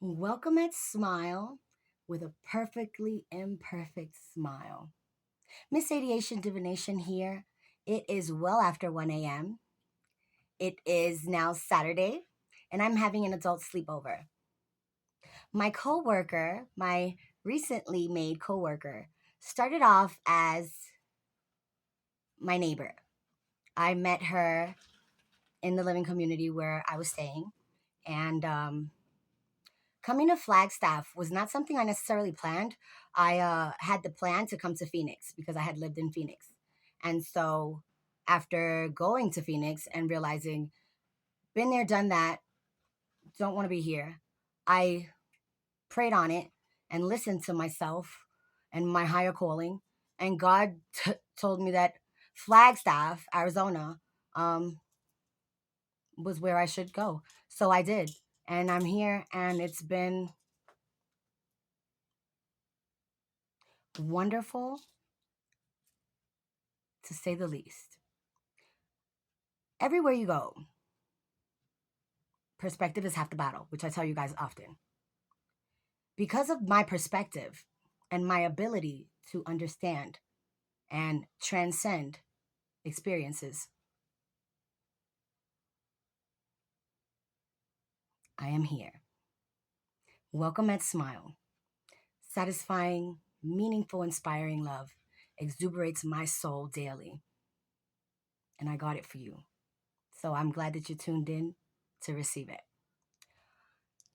Welcome at Smile with a perfectly imperfect smile. Miss Radiation Divination here. It is well after 1 a.m. It is now Saturday, and I'm having an adult sleepover. My coworker, my recently made coworker, started off as my neighbor. I met her in the living community where I was staying, and coming to Flagstaff was not something I necessarily planned. I had the plan to come to Phoenix because I had lived in Phoenix. And so after going to Phoenix and realizing, been there, done that, don't want to be here, I prayed on it and listened to myself and my higher calling. And God told me that Flagstaff, Arizona, um, was where I should go. So I did. And I'm here, and it's been wonderful to say the least. Everywhere you go, perspective is half the battle, which I tell you guys often. Because of my perspective and my ability to understand and transcend experiences, I am here. Welcome at Smile. Satisfying, meaningful, inspiring love exuberates my soul daily. And I got it for you. So I'm glad that you tuned in to receive it.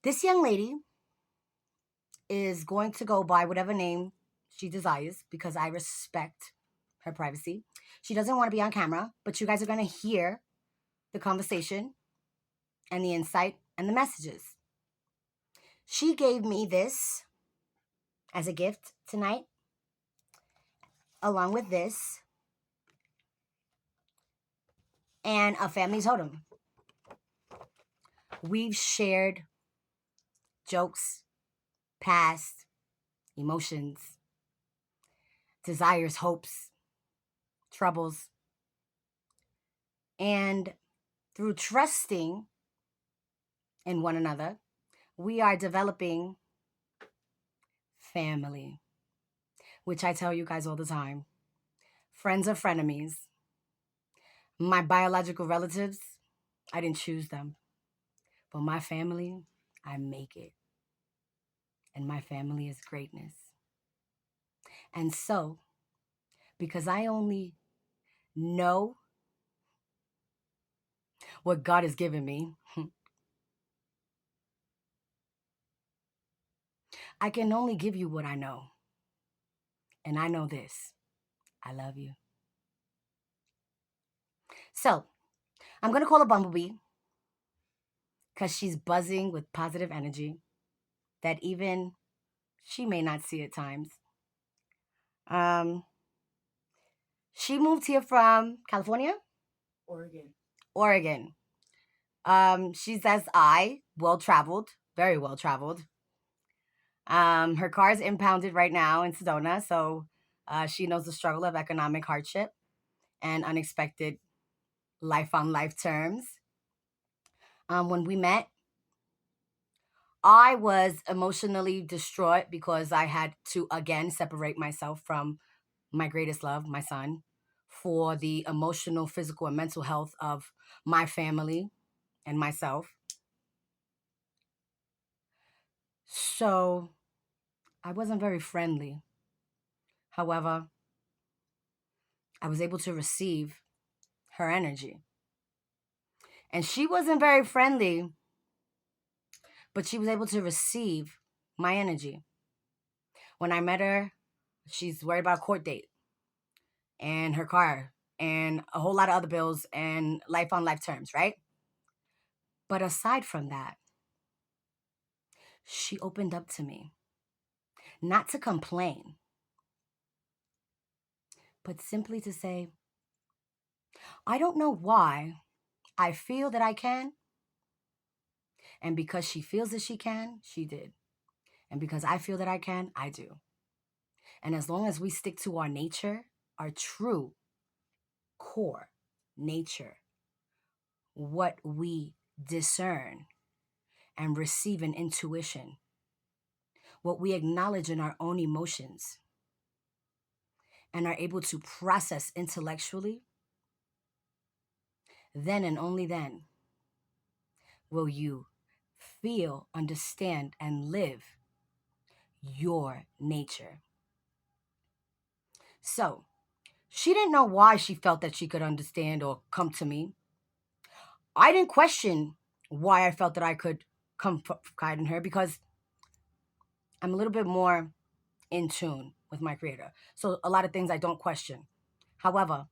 This young lady is going to go by whatever name she desires because I respect her privacy. She doesn't want to be on camera, but you guys are going to hear the conversation and the insight and the messages. She gave me this as a gift tonight, along with this and a family totem. We've shared jokes, past, emotions, desires, hopes, troubles, and through trusting in one another, we are developing family, which I tell you guys all the time. Friends are frenemies. My biological relatives, I didn't choose them. But my family, I make it. And my family is greatness. And so, because I only know what God has given me, I can only give you what I know. And I know this: I love you. So, I'm going to call a bumblebee because she's buzzing with positive energy that even she may not see at times. Um, she moved here from California, Oregon. Oregon. She says I well traveled, very well traveled. Her car is impounded right now in Sedona, so she knows the struggle of economic hardship and unexpected life on life terms. When we met, I was emotionally distraught because I had to again separate myself from my greatest love, my son, for the emotional, physical, and mental health of my family and myself. So I wasn't very friendly. However, I was able to receive her energy. And she wasn't very friendly, but she was able to receive my energy. When I met her, she's worried about a court date and her car and a whole lot of other bills and life on life terms, right? But aside from that, she opened up to me, not to complain, but simply to say, I don't know why I feel that I can. And because she feels that she can, she did. And because I feel that I can, I do. And as long as we stick to our nature, our true core nature, what we discern and receive an intuition, what we acknowledge in our own emotions, and are able to process intellectually, then and only then will you feel, understand, and live your nature. So, she didn't know why she felt that she could understand or come to me. I didn't question why I felt that I could confide in her because I'm a little bit more in tune with my creator. So a lot of things I don't question. However,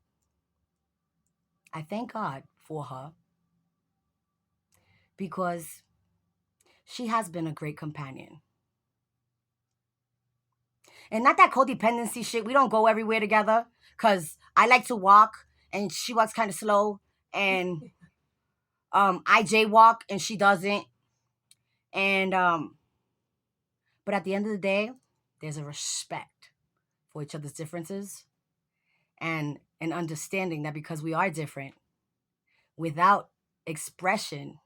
I thank God for her because she has been a great companion. And not that codependency shit. We don't go everywhere together because I like to walk and she walks kind of slow and I jaywalk and she doesn't. And but at the end of the day, there's a respect for each other's differences and an understanding that because we are different, without expression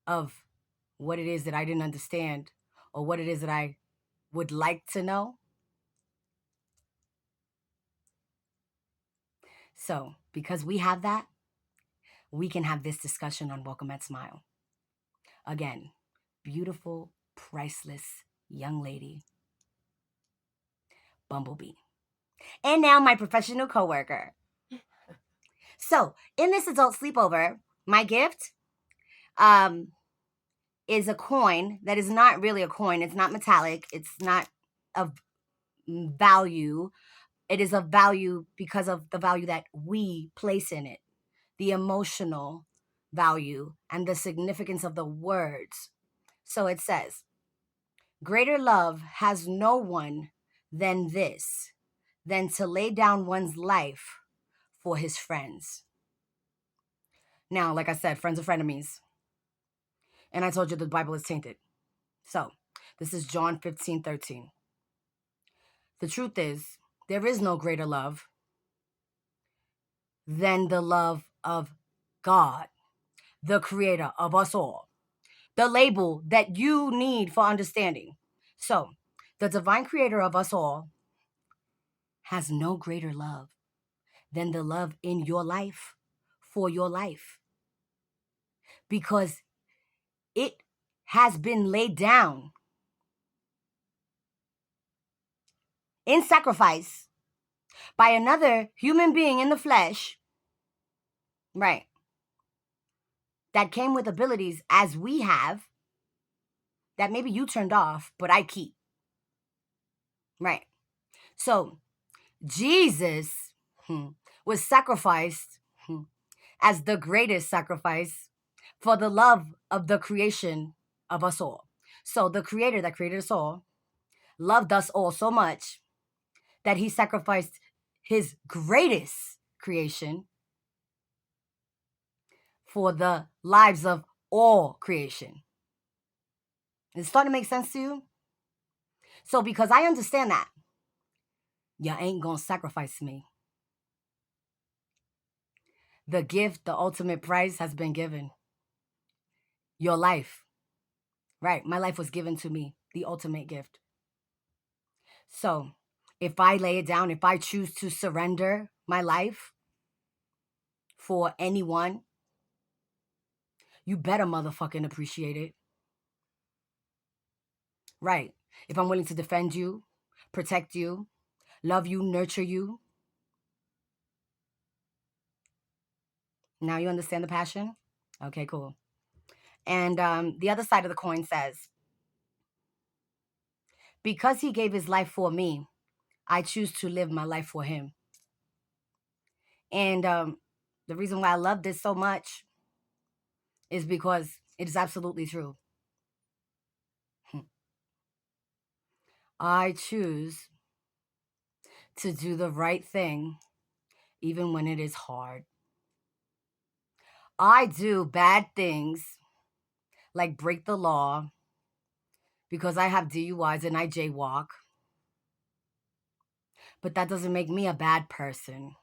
of what it is that I didn't understand or what it is that I would like to know. So, because we have that, we can have this discussion on Welcome at Smile. Again, beautiful, priceless young lady, Bumblebee. And now my professional coworker. So, in this adult sleepover, my gift is a coin that is not really a coin. It's not metallic. It's not of value. It is of value because of the value that we place in it, the emotional value and the significance of the words. So it says, greater love has no one than this, than to lay down one's life for his friends. Now, like I said, friends are frenemies. And I told you the Bible is tainted. So this is John 15:13. The truth is, there is no greater love than the love of God, the creator of us all, the label that you need for understanding. So, the divine creator of us all has no greater love than the love in your life for your life because it has been laid down in sacrifice by another human being in the flesh, right? That came with abilities as we have that maybe you turned off, but I keep, right? So, Jesus was sacrificed as the greatest sacrifice for the love of the creation of us all. So the creator that created us all loved us all so much that he sacrificed his greatest creation for the lives of all creation. It's starting to make sense to you? So because I understand that, you ain't gonna sacrifice me. The gift, the ultimate price has been given. Your life. Right. My life was given to me, the ultimate gift. So if I lay it down, if I choose to surrender my life for anyone, you better motherfucking appreciate it. Right. If I'm willing to defend you, protect you, love you, nurture you. Now you understand the passion? Okay, cool. And the other side of the coin says, because he gave his life for me, I choose to live my life for him. And the reason why I love this so much is because it is absolutely true. I choose to do the right thing even when it is hard. I do bad things like break the law because I have DUIs and I jaywalk. But that doesn't make me a bad person.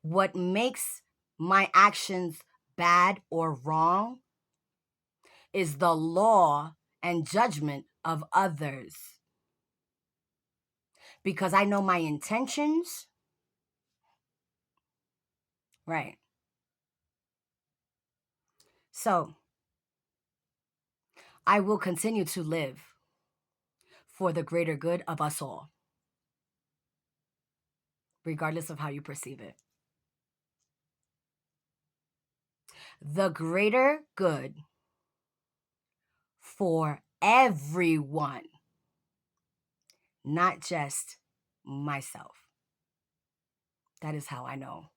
What makes my actions bad or wrong is the law and judgment of others. Because I know my intentions. Right. So I will continue to live for the greater good of us all, regardless of how you perceive it. The greater good for everyone, not just myself. That is how I know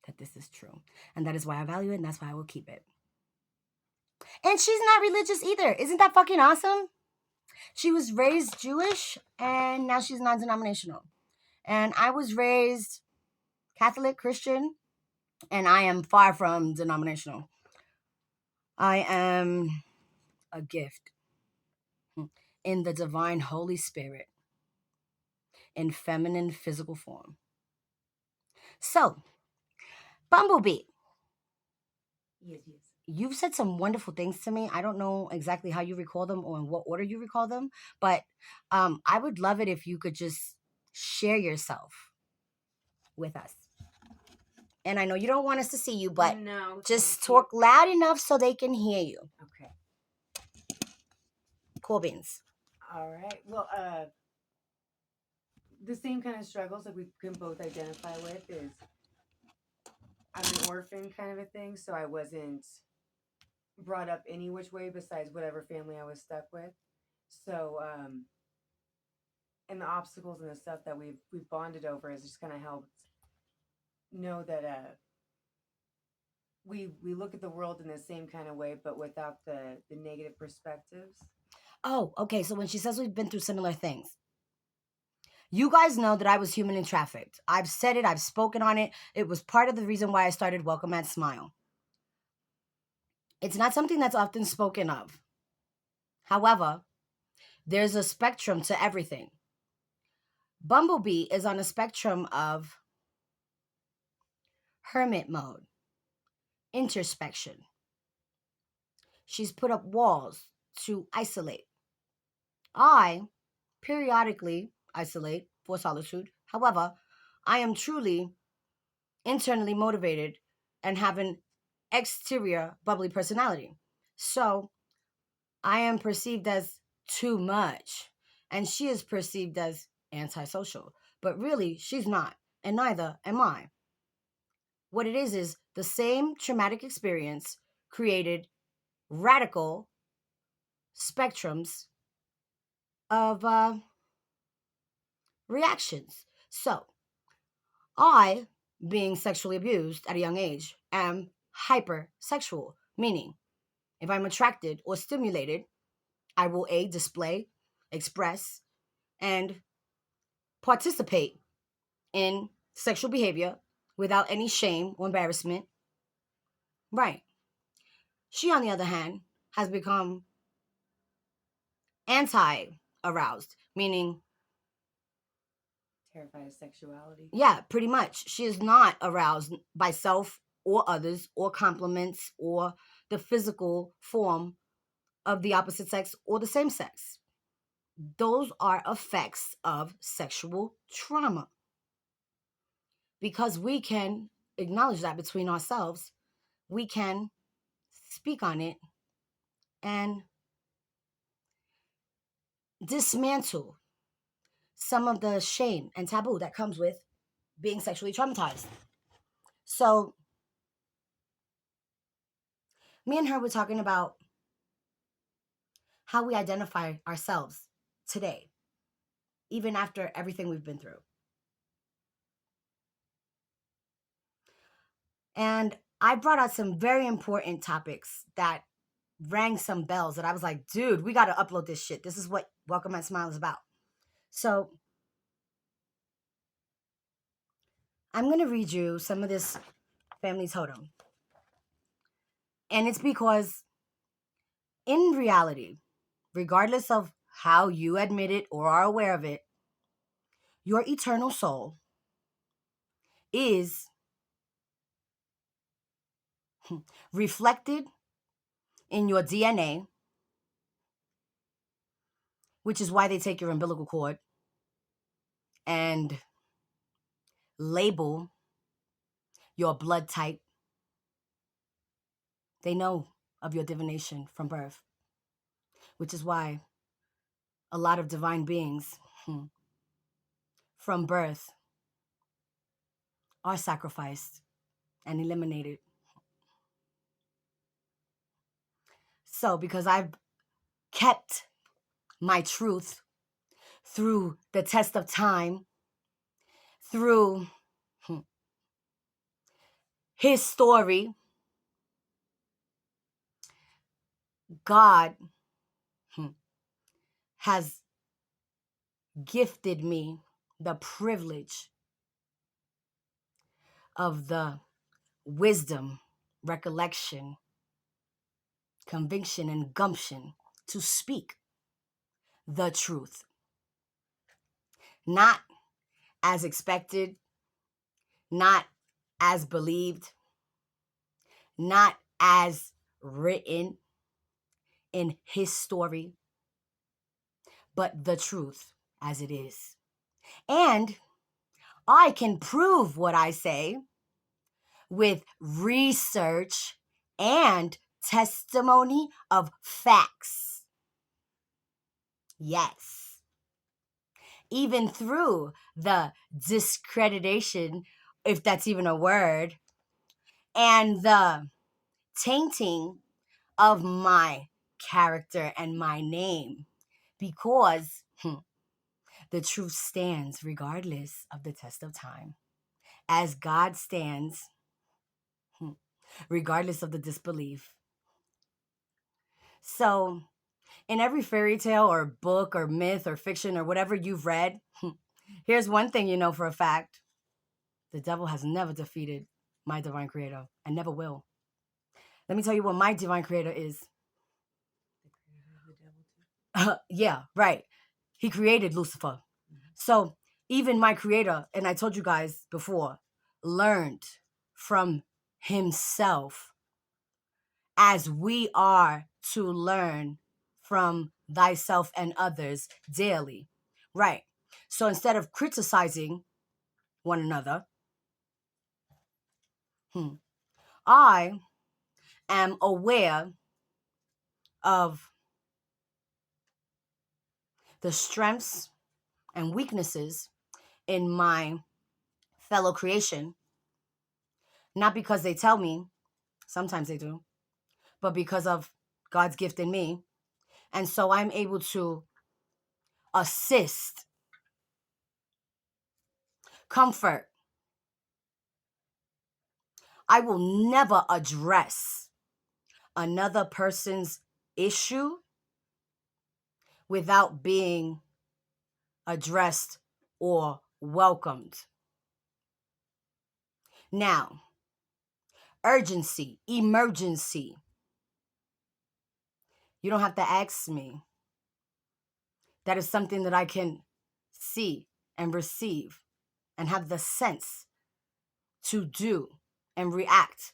that this is true. And that is why I value it, and that's why I will keep it. And she's not religious either. Isn't that fucking awesome? She was raised Jewish, and now she's non-denominational. And I was raised Catholic, Christian, and I am far from denominational. I am a gift in the divine Holy Spirit in feminine physical form. So, Bumblebee. Yes. You've said some wonderful things to me. I don't know exactly how you recall them or in what order you recall them, but I would love it if you could just share yourself with us. And I know you don't want us to see you, but no, just talk loud enough so they can hear you. Okay. Cool beans. All right. Well, the same kind of struggles that we can both identify with is I'm an orphan kind of a thing, so I wasn't brought up any which way besides whatever family I was stuck with. So, and the obstacles and the stuff that we've bonded over has just kind of helped know that we look at the world in the same kind of way, but without the negative perspectives. Oh, okay. So when she says we've been through similar things, you guys know that I was humanly trafficked. I've said it, I've spoken on it. It was part of the reason why I started Welcome at Smile. It's not something that's often spoken of. However, there's a spectrum to everything. Bumblebee is on a spectrum of hermit mode, introspection. She's put up walls to isolate. I periodically isolate for solitude. However, I am truly internally motivated and have an exterior bubbly personality. So I am perceived as too much, and she is perceived as antisocial. But really, she's not, and neither am I. What it is the same traumatic experience created radical spectrums of reactions. So, I, being sexually abused at a young age, am hypersexual, meaning if I'm attracted or stimulated, I will A, display, express, and participate in sexual behavior without any shame or embarrassment. Right. She, on the other hand, has become anti aroused, meaning Terrified of sexuality. yeah, pretty much. She is not aroused by self or others or compliments or the physical form of the opposite sex or the same sex. Those are effects of sexual trauma. Because we can acknowledge that between ourselves, we can speak on it and dismantle some of the shame and taboo that comes with being sexually traumatized. So, me and her were talking about how we identify ourselves today, even after everything we've been through. And I brought out some very important topics that rang some bells that I was like, dude, we got to upload this shit. This is what Welcome at Smile is about. So I'm going to read you some of this family totem. And it's because in reality, regardless of how you admit it or are aware of it, your eternal soul is reflected in your DNA, which is why they take your umbilical cord and label your blood type. They know of your divination from birth, which is why a lot of divine beings from birth are sacrificed and eliminated. So, because I've kept my truth through the test of time, through his story, God has gifted me the privilege of the wisdom, recollection, conviction, and gumption to speak the truth. Not as expected, not as believed, not as written in his story, but the truth as it is. And I can prove what I say with research and testimony of facts. Yes. Even through the discreditation, if that's even a word, and the tainting of my character and my name, because the truth stands regardless of the test of time, as God stands regardless of the disbelief. So, in every fairy tale or book or myth or fiction or whatever you've read, here's one thing you know for a fact: the devil has never defeated my divine creator and never will. Let me tell you what my divine creator is. Yeah, right. He created Lucifer. So even my creator, and I told you guys before, learned from himself, as we are to learn from thyself and others daily. Right. So instead of criticizing one another, I am aware of the strengths and weaknesses in my fellow creation, not because they tell me, sometimes they do, but because of God's gift in me. And so I'm able to assist, comfort. I will never address another person's issue without being addressed or welcomed. Now, urgency, emergency. You don't have to ask me. That is something that I can see and receive and have the sense to do and react.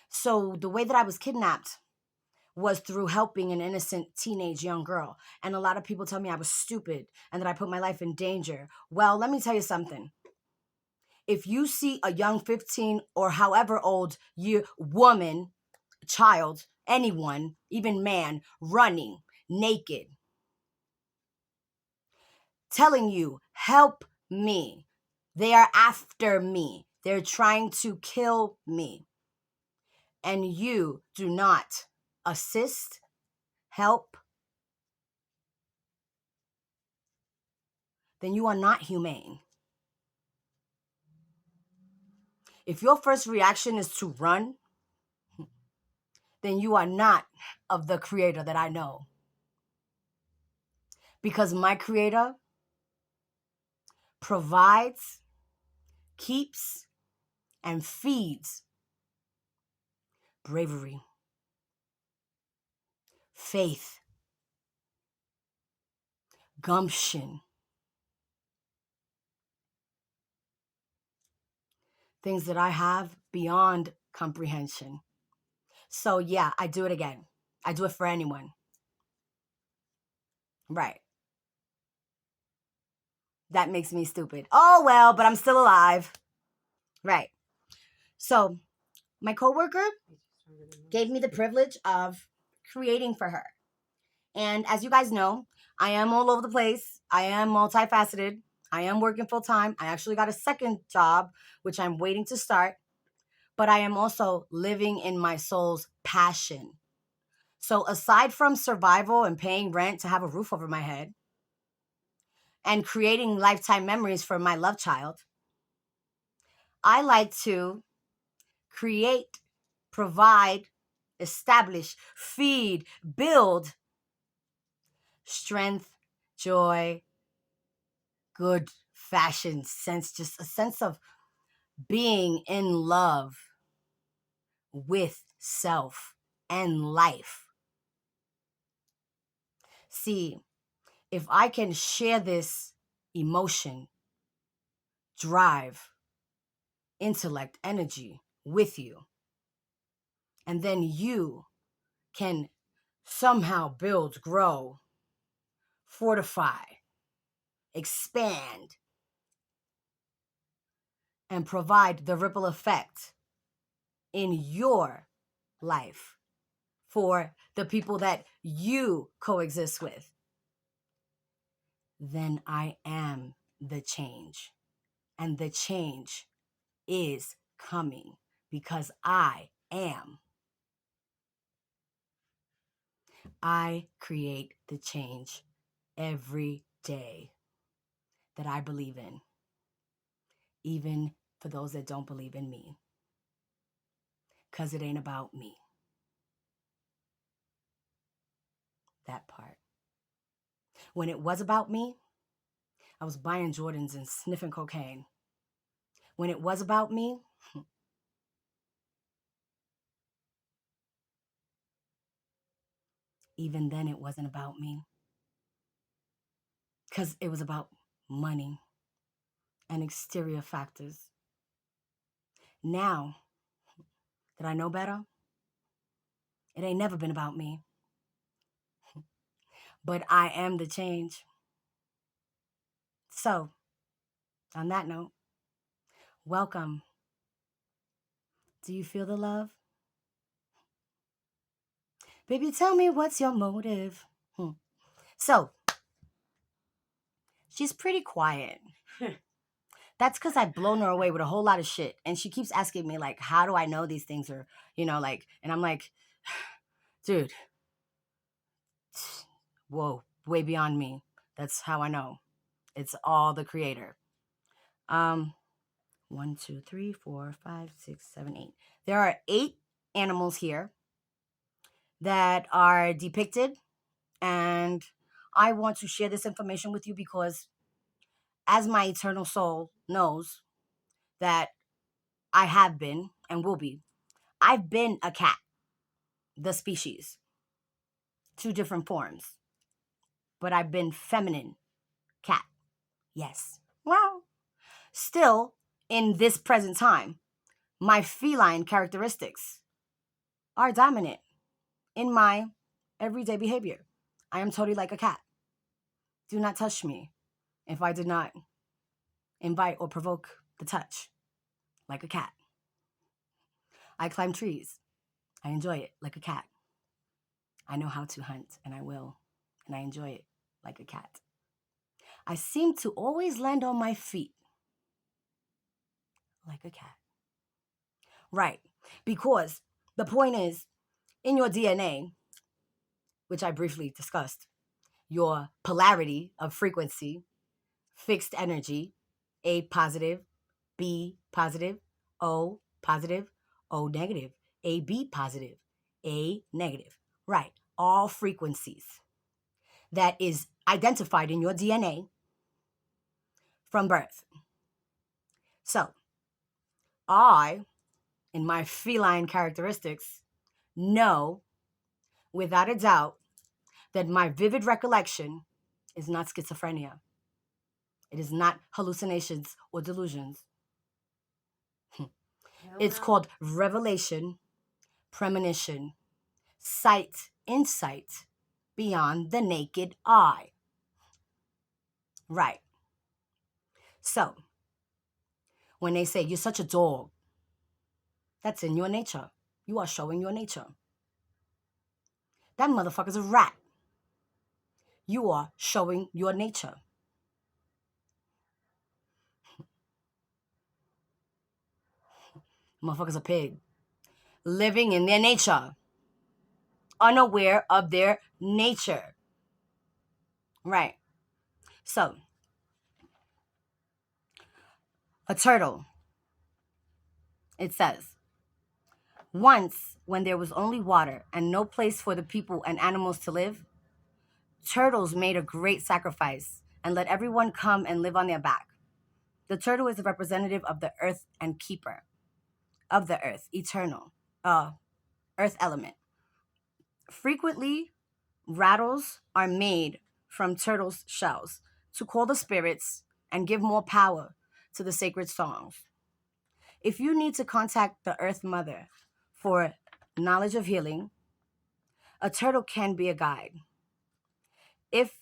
So the way that I was kidnapped was through helping an innocent teenage young girl. And a lot of people tell me I was stupid and that I put my life in danger. Well, let me tell you something. If you see a young 15 or however old you woman, child, anyone, even man, running naked, telling you, help me, they are after me, they're trying to kill me, and you do not assist, help, then you are not humane. If your first reaction is to run, then you are not of the creator that I know. Because my creator provides, keeps, and feeds bravery, faith, gumption, things that I have beyond comprehension. So yeah, I do it again. I do it for anyone. Right. That makes me stupid. Oh well, but I'm still alive. Right. So my coworker gave me the privilege of creating for her. And as you guys know, I am all over the place. I am multifaceted. I am working full time. I actually got a second job, which I'm waiting to start. But I am also living in my soul's passion. So aside from survival and paying rent to have a roof over my head and creating lifetime memories for my love child, I like to create, provide, establish, feed, build strength, joy, good fashion sense, just a sense of being in love with self and life. See, if I can share this emotion, drive, intellect, energy with you, and then you can somehow build, grow, fortify, expand, and provide the ripple effect in your life for the people that you coexist with, then I am the change. And the change is coming because I am. I create the change every day that I believe in, even for those that don't believe in me, because it ain't about me. That part. When it was about me, I was buying Jordans and sniffing cocaine. When it was about me, even then it wasn't about me, because it was about money and exterior factors. Now that I know better, it ain't never been about me, but I am the change. So, on that note, welcome. Do you feel the love? Baby, tell me what's your motive? So, she's pretty quiet. That's because I've blown her away with a whole lot of shit. And she keeps asking me, like, how do I know these things? Or, like, and I'm like, dude, whoa, way beyond me. That's how I know. It's all the creator. 1, 2, 3, 4, 5, 6, 7, 8. There are 8 animals here that are depicted, and I want to share this information with you because, as my eternal soul knows, that I have been and will be. I've been a cat, the species, 2 different forms, but I've been feminine cat. Yes. Well, still, in this present time, my feline characteristics are dominant in my everyday behavior. I am totally like a cat. Do not touch me if I did not invite or provoke the touch, like a cat. I climb trees. I enjoy it like a cat. I know how to hunt, and I will, and I enjoy it like a cat. I seem to always land on my feet like a cat. Right, because the point is, in your DNA, which I briefly discussed, your polarity of frequency, fixed energy, A positive, B positive, O positive, O negative, AB positive, A negative. Right, all frequencies that is identified in your DNA from birth. So, I, in my feline characteristics, know without a doubt that my vivid recollection is not schizophrenia. It is not hallucinations or delusions. hell It's no. called revelation, premonition, sight, insight beyond the naked eye. Right. So, when they say you're such a dog, that's in your nature. You are showing your nature. That motherfucker's a rat. You are showing your nature. Motherfuckers a pig. Living in their nature. Unaware of their nature. Right. So, a turtle. It says, once, when there was only water and no place for the people and animals to live, turtles made a great sacrifice and let everyone come and live on their back. The turtle is a representative of the earth and keeper of the earth, eternal, earth element. Frequently, rattles are made from turtles' shells to call the spirits and give more power to the sacred songs. If you need to contact the Earth Mother for knowledge of healing, a turtle can be a guide. If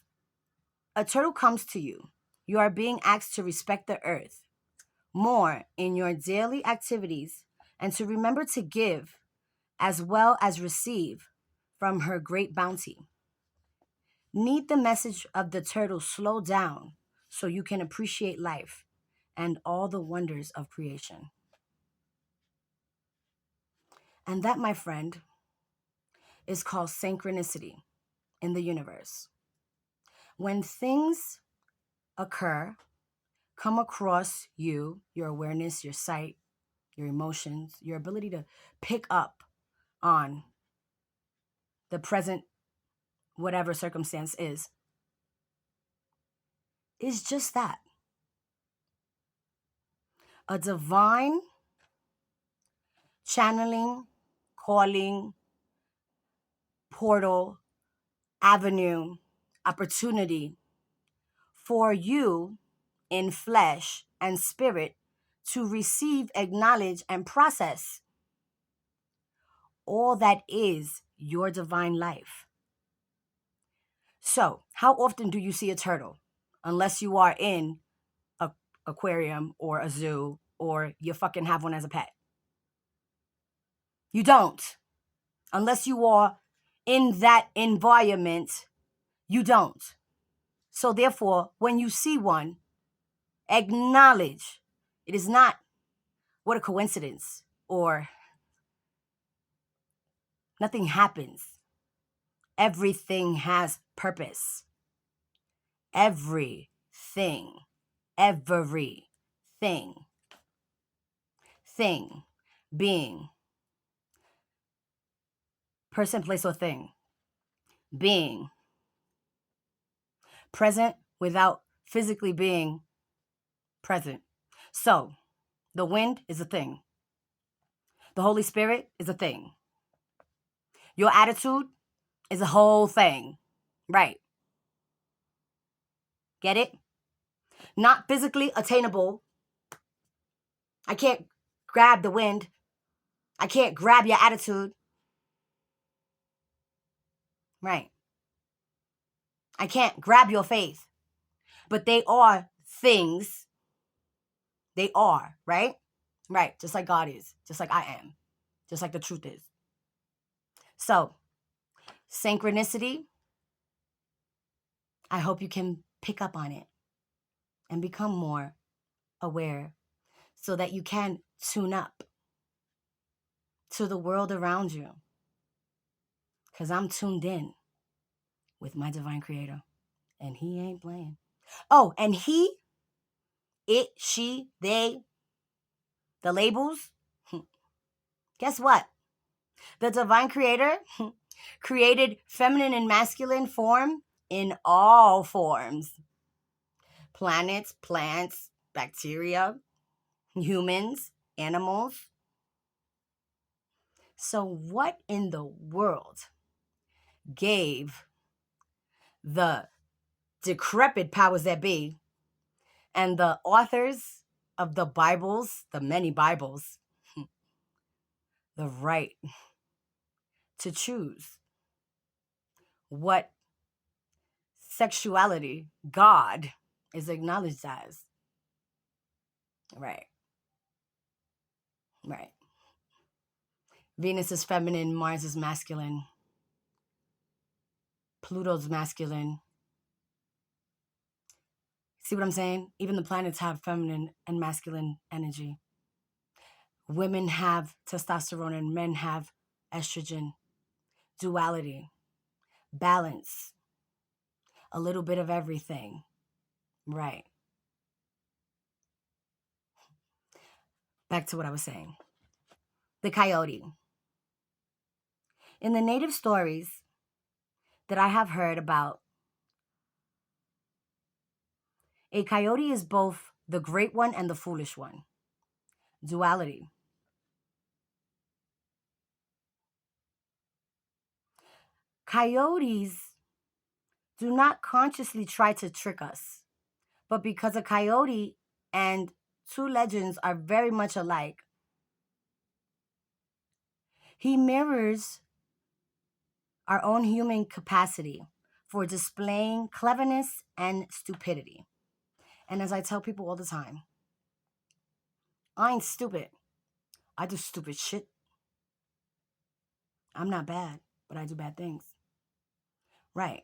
a turtle comes to you, you are being asked to respect the earth more in your daily activities and to remember to give as well as receive from her great bounty. Need the message of the turtle slow down so you can appreciate life and all the wonders of creation. And that, my friend, is called synchronicity in the universe. When things occur, come across you, your awareness, your sight, your emotions, your ability to pick up on the present, whatever circumstance is just that, a divine channeling, calling, portal, avenue, opportunity for you in flesh and spirit to receive, acknowledge, and process all that is your divine life. So, how often do you see a turtle? Unless you are in a aquarium or a zoo or you fucking have one as a pet. You don't. Unless you are in that environment, you don't. So therefore, when you see one, acknowledge it is not what a coincidence or nothing happens. Everything has purpose. Everything. Everything. Thing. Being. Person, place, or thing. Being. Present without physically being present. So, the wind is a thing. The Holy Spirit is a thing. Your attitude is a whole thing. Right. Get it? Not physically attainable. I can't grab the wind. I can't grab your attitude. Right. I can't grab your faith. But they are things. They are, right? Right. Just like God is. Just like I am. Just like the truth is. So, synchronicity, I hope you can pick up on it and become more aware so that you can tune up to the world around you. Because I'm tuned in with my divine creator. And he ain't playing. Oh, and he, it, she, they, the labels. Guess what? The divine creator created feminine and masculine form in all forms. Planets, plants, bacteria, humans, animals. So what in the world gave the decrepit powers that be and the authors of the Bibles, the many Bibles, the right to choose what sexuality God is acknowledged as. Right, right. Venus is feminine, Mars is masculine, Pluto's masculine. See what I'm saying? Even the planets have feminine and masculine energy. Women have testosterone and men have estrogen. Duality, balance, a little bit of everything. Right. Back to what I was saying. The coyote. In the native stories that I have heard about, a coyote is both the great one and the foolish one. Duality. Coyotes do not consciously try to trick us, but because a coyote and two legends are very much alike, he mirrors our own human capacity for displaying cleverness and stupidity. And as I tell people all the time, I ain't stupid. I do stupid shit. I'm not bad, but I do bad things. Right.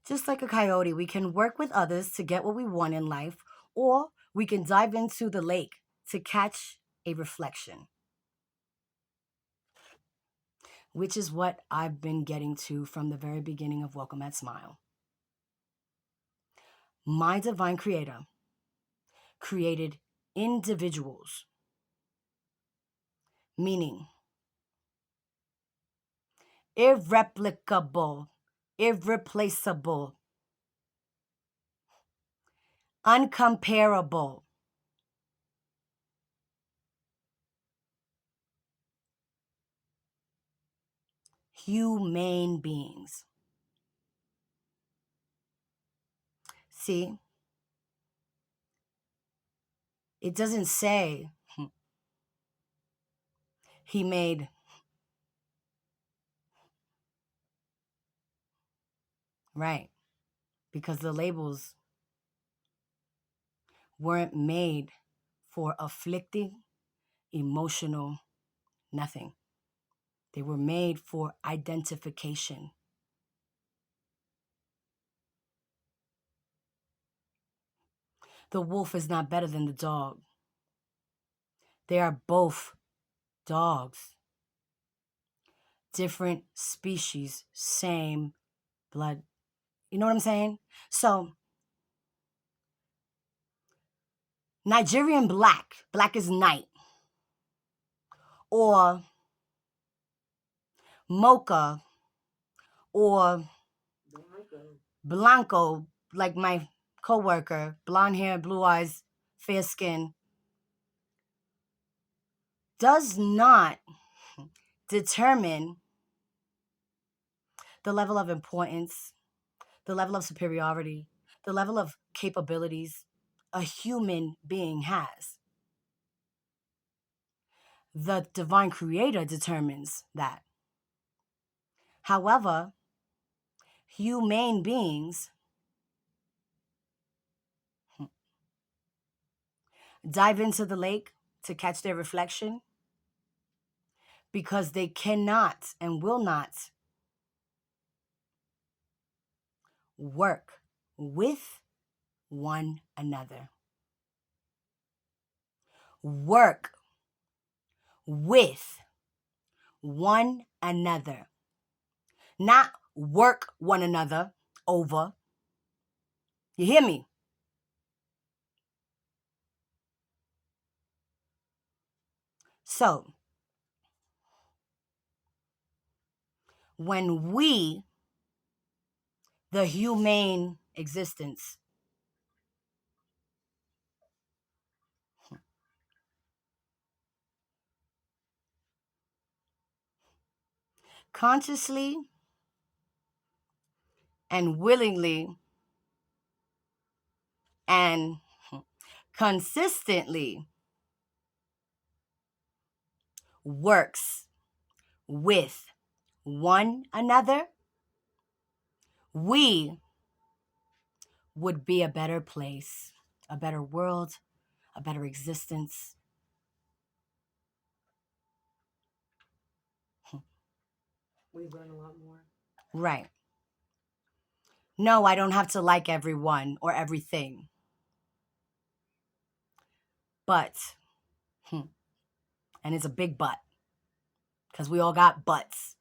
Just like a coyote, we can work with others to get what we want in life, or we can dive into the lake to catch a reflection, which is what I've been getting to from the very beginning of Welcome at Smile. My divine creator created individuals, meaning irreplicable, irreplaceable, uncomparable, humane beings. See, it doesn't say he made, right, because the labels weren't made for afflicting emotional nothing. They were made for identification. The wolf is not better than the dog. They are both dogs. Different species, same blood. You know what I'm saying? So, Nigerian black, black is night, or mocha, or blanco, like my coworker, blonde hair, blue eyes, fair skin, does not determine the level of importance, the level of superiority, the level of capabilities a human being has. The divine creator determines that. However, humane beings dive into the lake to catch their reflection because they cannot and will not work with one another. Work with one another. Not work one another over. You hear me? So, when we, the humane existence, consciously and willingly and consistently works with one another, we would be a better place, a better world, a better existence. We learn a lot more. Right. No, I don't have to like everyone or everything. But, and it's a big but, because we all got butts.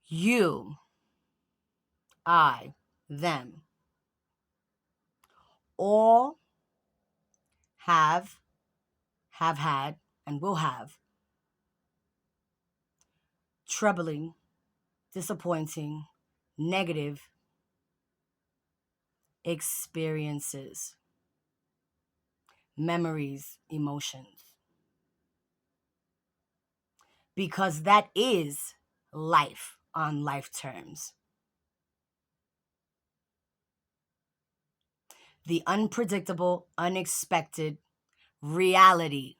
You, I, them, all have had, and will have troubling, disappointing, negative experiences, memories, emotions. Because that is life on life terms. The unpredictable, unexpected reality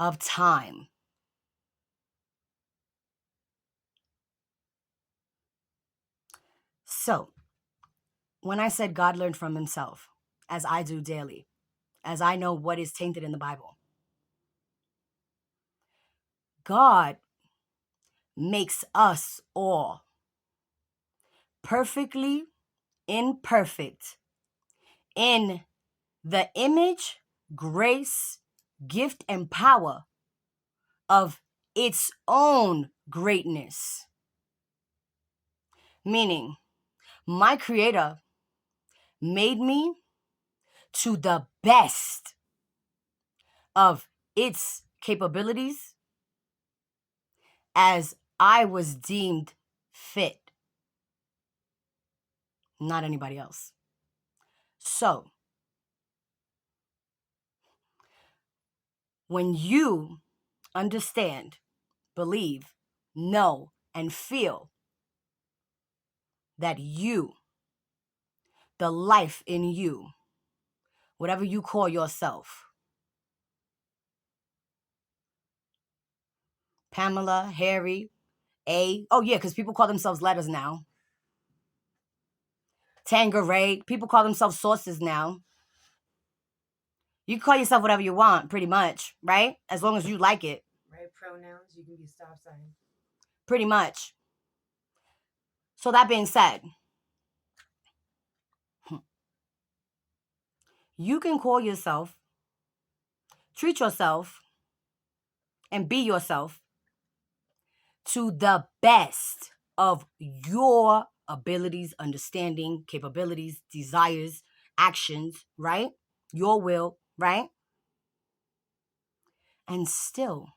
of time. So, when I said God learned from himself, as I do daily, as I know what is tainted in the Bible, God makes us all perfectly imperfect in the image, grace, gift, and power of its own greatness. Meaning, my Creator made me to the best of its capabilities as I was deemed fit, not anybody else. So, when you understand, believe, know, and feel that you, the life in you, whatever you call yourself, Pamela, Harry, oh yeah, because people call themselves letters now. Tangeray, people call themselves sources now. You can call yourself whatever you want, pretty much, right? As long as you like it. Right? Pronouns, you can be stop sign. Pretty much. So that being said, you can call yourself, treat yourself, and be yourself to the best of your abilities, understanding, capabilities, desires, actions, right? Your will, right? And still,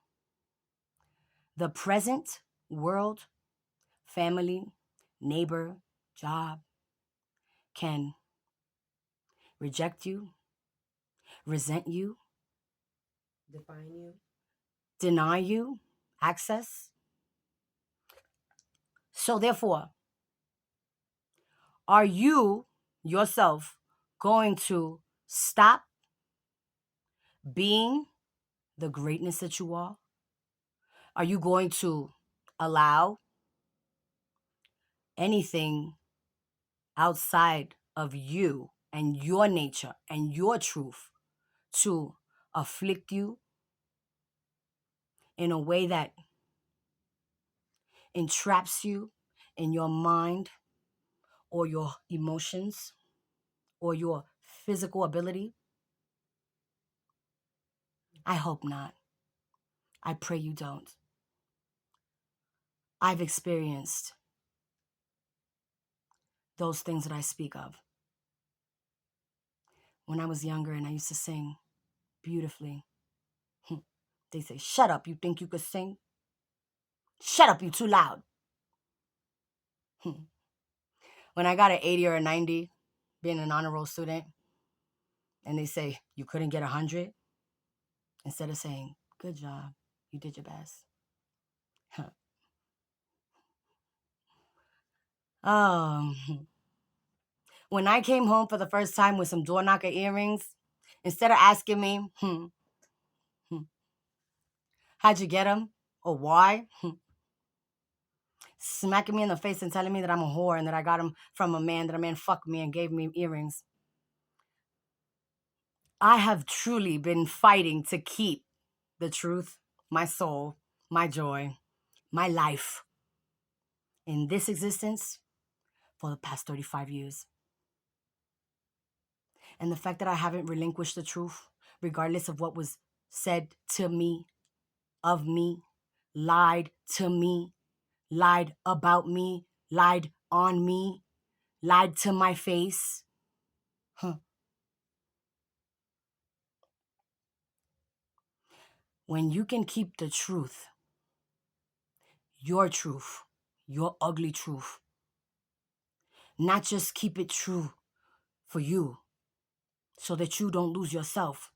the present world, family, neighbor, job can reject you, resent you, Define you. deny you access. So, therefore, are you yourself going to stop being the greatness that you are? Are you going to allow anything outside of you and your nature and your truth to afflict you in a way that entraps you in your mind or your emotions or your physical ability? I hope not. I pray you don't. I've experienced those things that I speak of. When I was younger and I used to sing beautifully, they say, "Shut up, you think you could sing? Shut up, you too loud." When I got an 80 or a 90, being an honor roll student, and they say, "You couldn't get 100," instead of saying, "Good job, you did your best." Um, when I came home for the first time with some door knocker earrings, instead of asking me, hmm, how'd you get them or why, smacking me in the face and telling me that I'm a whore and that I got them from a man, that a man fucked me and gave me earrings. I have truly been fighting to keep the truth, my soul, my joy, my life in this existence for the past 35 years. And the fact that I haven't relinquished the truth, regardless of what was said to me, of me, lied to me, lied about me, lied on me, lied to my face. Huh. When you can keep the truth, your ugly truth, not just keep it true for you so that you don't lose yourself,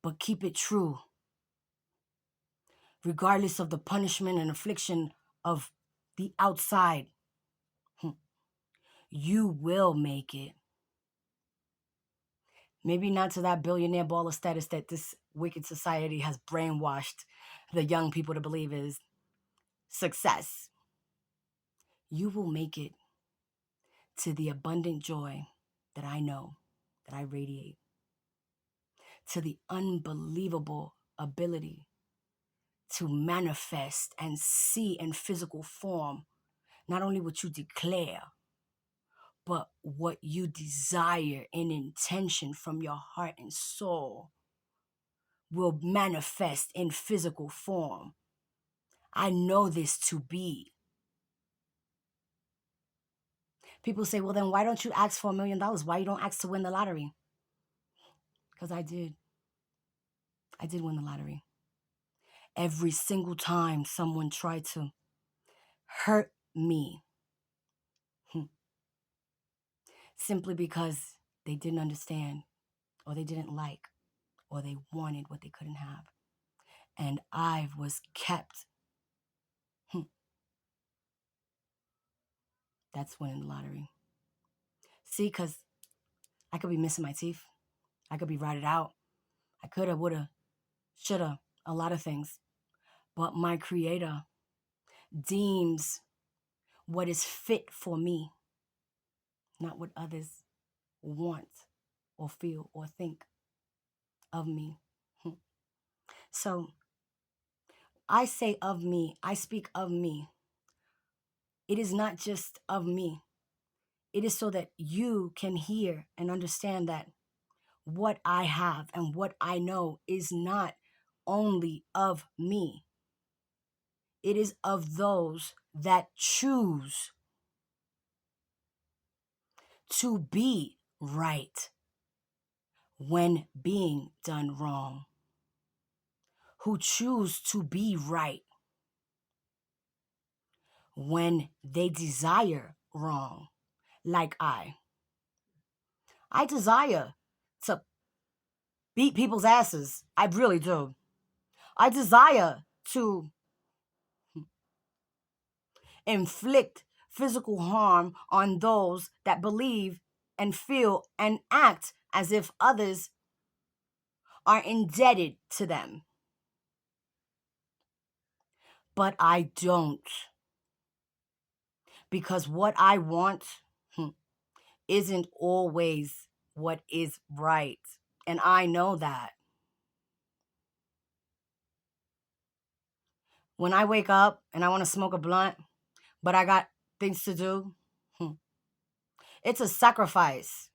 but keep it true regardless of the punishment and affliction of the outside, you will make it. Maybe not to that billionaire baller status that this wicked society has brainwashed the young people to believe is success. You will make it to the abundant joy that I know, that I radiate, to the unbelievable ability to manifest and see in physical form not only what you declare, but what you desire in intention from your heart and soul will manifest in physical form. I know this to be. People say, well, then why don't you ask for $1 million? Why you don't ask to win the lottery? Because I did. I did win the lottery. Every single time someone tried to hurt me, simply because they didn't understand, or they didn't like, or they wanted what they couldn't have. And I was kept. That's winning the lottery. See, because I could be missing my teeth. I could be rotted out. I coulda, woulda, shoulda, a lot of things. But my creator deems what is fit for me, not what others want or feel or think of me. So I say of me, I speak of me. It is not just of me. It is so that you can hear and understand that what I have and what I know is not only of me. It is of those that choose to be right when being done wrong, who choose to be right when they desire wrong, like I. I desire to beat people's asses. I really do. I desire to inflict physical harm on those that believe and feel and act as if others are indebted to them. But I don't. Because what I want isn't always what is right. And I know that. When I wake up and I want to smoke a blunt, but I got things to do, it's a sacrifice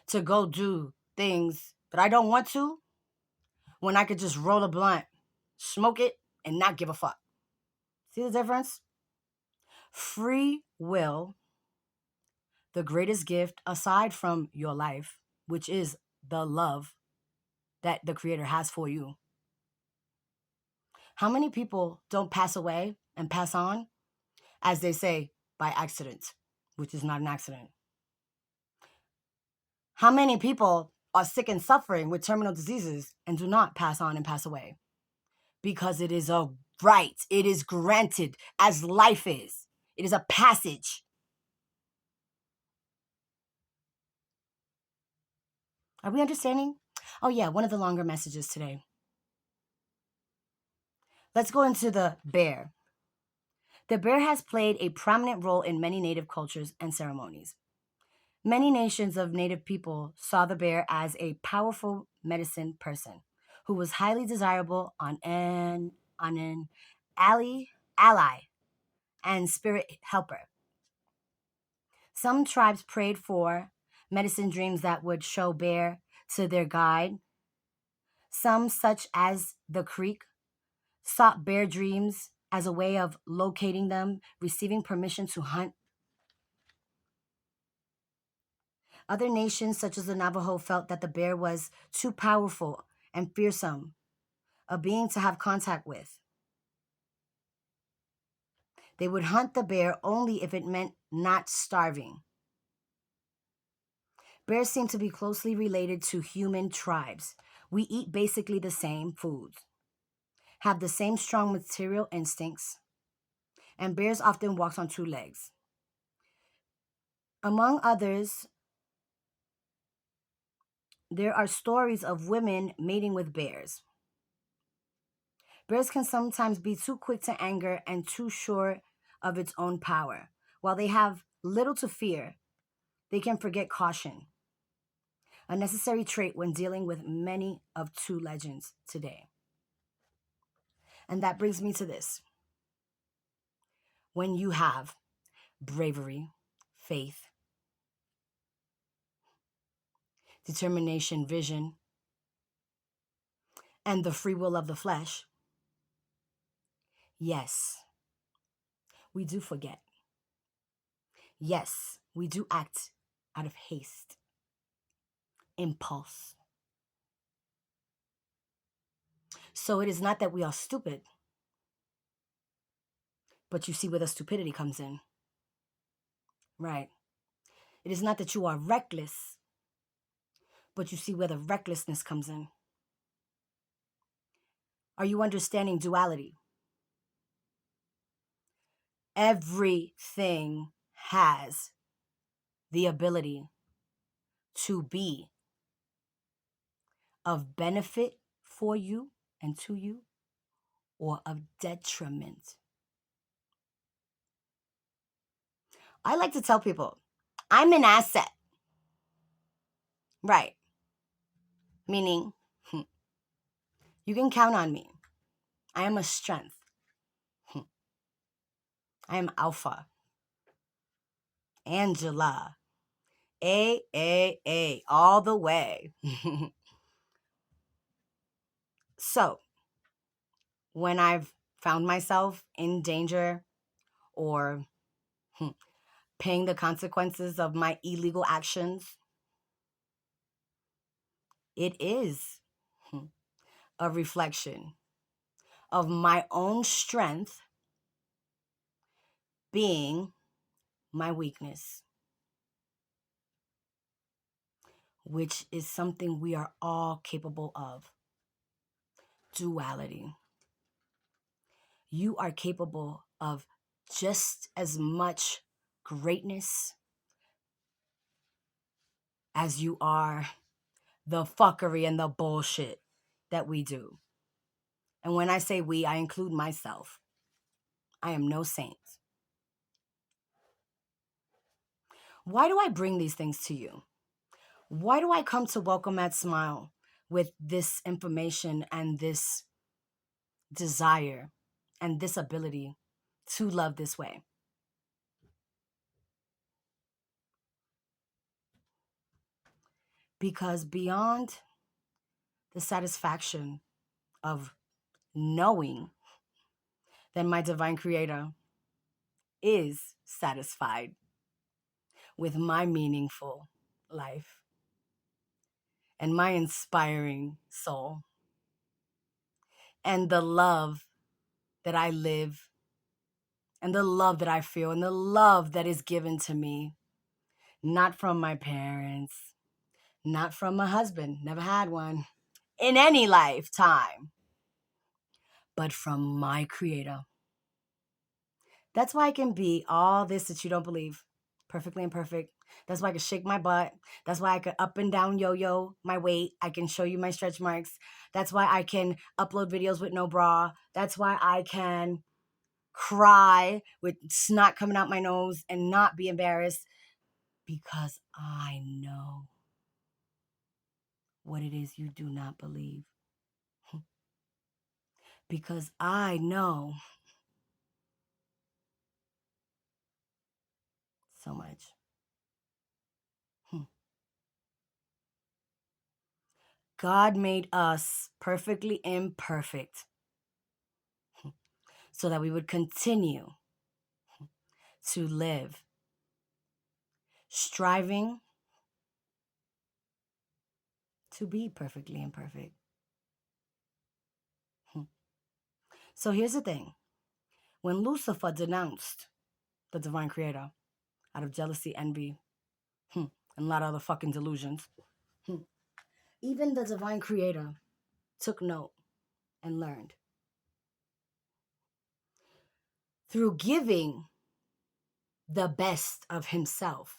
to go do things that I don't want to when I could just roll a blunt, smoke it, and not give a fuck. See the difference? Free will, the greatest gift aside from your life, which is the love that the Creator has for you. How many people don't pass away and pass on, as they say, by accident, which is not an accident? How many people are sick and suffering with terminal diseases and do not pass on and pass away? Because it is a right. It is granted as life is. It is a passage. Are we understanding? Oh, yeah, one of the longer messages today. Let's go into the bear. The bear has played a prominent role in many native cultures and ceremonies. Many nations of native people saw the bear as a powerful medicine person who was highly desirable on an ally and spirit helper. Some tribes prayed for medicine dreams that would show bear to their guide. Some, such as the Creek, sought bear dreams as a way of locating them, receiving permission to hunt. Other nations, such as the Navajo, felt that the bear was too powerful and fearsome a being to have contact with. They would hunt the bear only if it meant not starving. Bears seem to be closely related to human tribes. We eat basically the same foods, have the same strong material instincts, and bears often walk on two legs. Among others, there are stories of women mating with bears. Bears can sometimes be too quick to anger and too sure of its own power. While they have little to fear, they can forget caution, a necessary trait when dealing with many of two legends today. And that brings me to this. When you have bravery, faith, determination, vision, and the free will of the flesh, yes, we do forget. Yes, we do act out of haste, impulse. So it is not that we are stupid, but you see where the stupidity comes in, right? It is not that you are reckless, but you see where the recklessness comes in. Are you understanding duality? Everything has the ability to be of benefit for you and to you, or of detriment. I like to tell people, I'm an asset, right? Meaning, you can count on me. I am a strength. I am Alpha. Angela. A, all the way. So, when I've found myself in danger or paying the consequences of my illegal actions, it is a reflection of my own strength being my weakness, which is something we are all capable of. Duality. You are capable of just as much greatness as you are the fuckery and the bullshit that we do. And when I say we, I include myself. I am no saint. Why do I bring these things to you? Why do I come to Welcome at Smile with this information and this desire and this ability to love this way? Because beyond the satisfaction of knowing that my divine creator is satisfied with my meaningful life and my inspiring soul and the love that I live and the love that I feel and the love that is given to me, not from my parents, not from my husband, never had one in any lifetime, but from my creator. That's why I can be all this that you don't believe perfectly imperfect. That's why I can shake my butt. That's why I can up and down yo-yo my weight. I can show you my stretch marks. That's why I can upload videos with no bra. That's why I can cry with snot coming out my nose and not be embarrassed, because I know what it is you do not believe. Because I know so much. God made us perfectly imperfect so that we would continue to live, striving to be perfectly imperfect. So here's the thing. When Lucifer denounced the divine creator out of jealousy, envy, and a lot of other fucking delusions, even the divine creator took note and learned. Through giving the best of himself,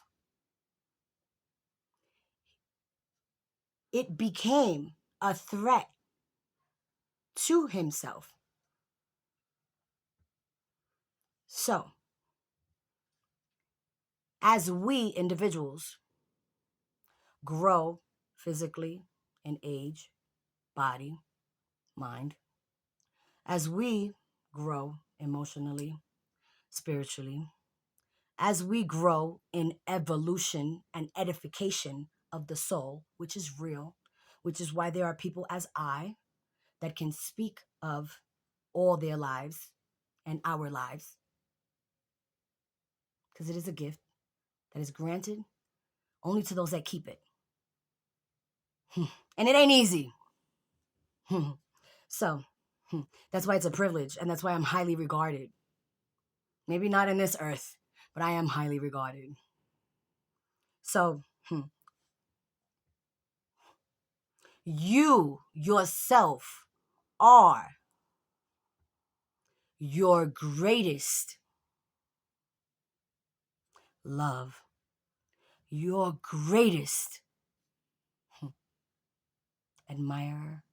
it became a threat to himself. So, as we individuals grow physically in age, body, mind, as we grow emotionally, spiritually, as we grow in evolution and edification of the soul, which is real, which is why there are people as I that can speak of all their lives and our lives, because it is a gift that is granted only to those that keep it. And it ain't easy. So that's why it's a privilege, and that's why I'm highly regarded. Maybe not in this earth, but I am highly regarded. So you yourself are your greatest love, your greatest admirer,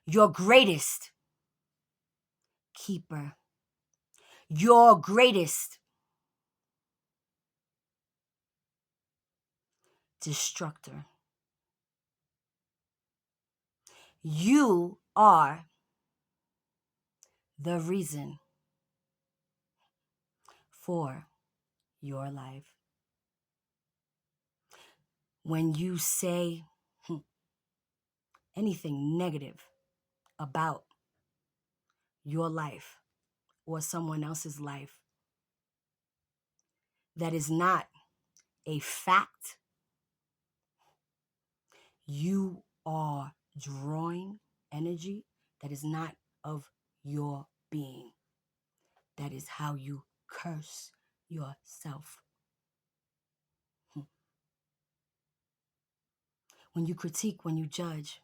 your greatest keeper, your greatest destructor. You are the reason for your life. When you say anything negative about your life or someone else's life that is not a fact, you are drawing energy that is not of your being. That is how you curse yourself. When you critique, when you judge,